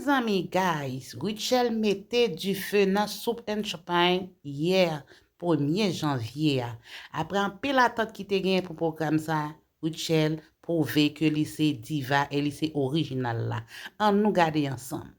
amis, guys, RUTSHELLE mettait du feu dans soupe and champagne hier, 1er janvier. Après un pile attente qui te gagné pour programme ça, RUTSHELLE prouvé que lycée diva et lycée original là. On nous garder ensemble.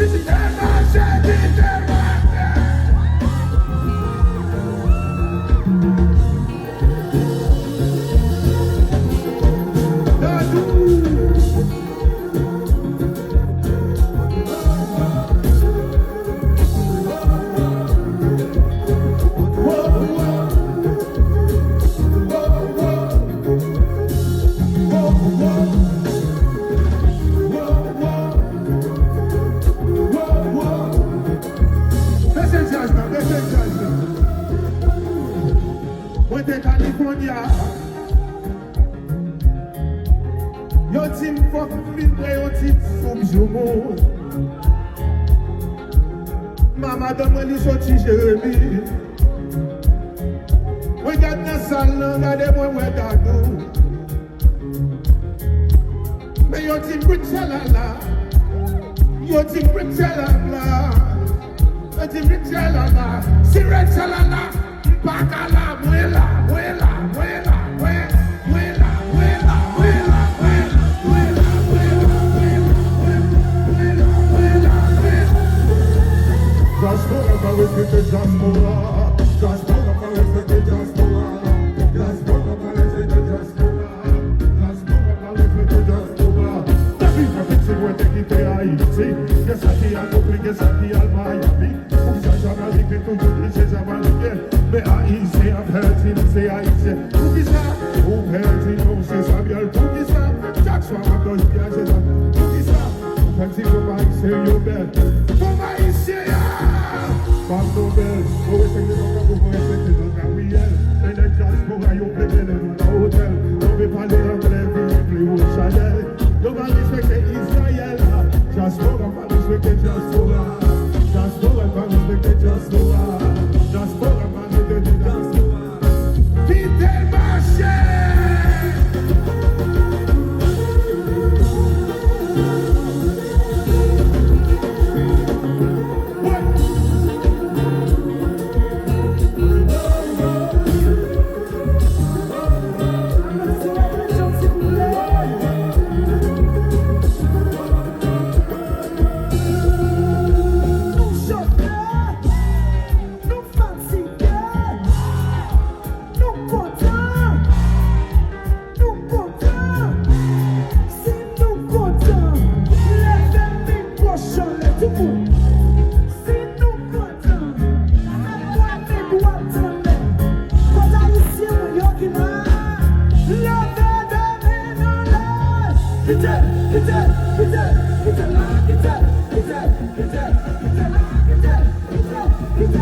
This is judgment, mete judgment. When they California, your team fuck me, your team from Jomo. Mama demande sorti Jérémie. Regarde dans salle, regardez-moi, regardez-nous. Mais yo team RUTSHELLE là, yo team RUTSHELLE là, yo team RUTSHELLE là, si RUTSHELLE là, bakala, muela, muela, muela, muela, muela, muela, muela, muela, muela, muela, muela. Diaspora, para respecter diaspora, diaspora, para respecter diaspora, diaspora, para respecter diaspora, diaspora, para respecter diaspora. Where they get their Haiti, yes, I can't compliquer ça qui a le Miami. Pour ça, j'en ai que tout le monde sait ça va le bien. Mais Haïti, I've heard him say Haïti. Pour qui ça? Pour heard him, on sait ça bien. Pour qui ça? Chaque soir, ma cloche bien, c'est ça. Pour qui ça? Pour petit comme Haïti, yo belle. Pour Haïti, pas de belle. Pour respecter ton cas, pour respecter ton Gabriel. Et les classes pour aïe, on peut les dans l'hôtel. On veut parler anglais, plus haut Chanel. Don't respect Israel. Just go and respect just go. Just go and respect just go. Just go and respect just go. Fidel marché. It's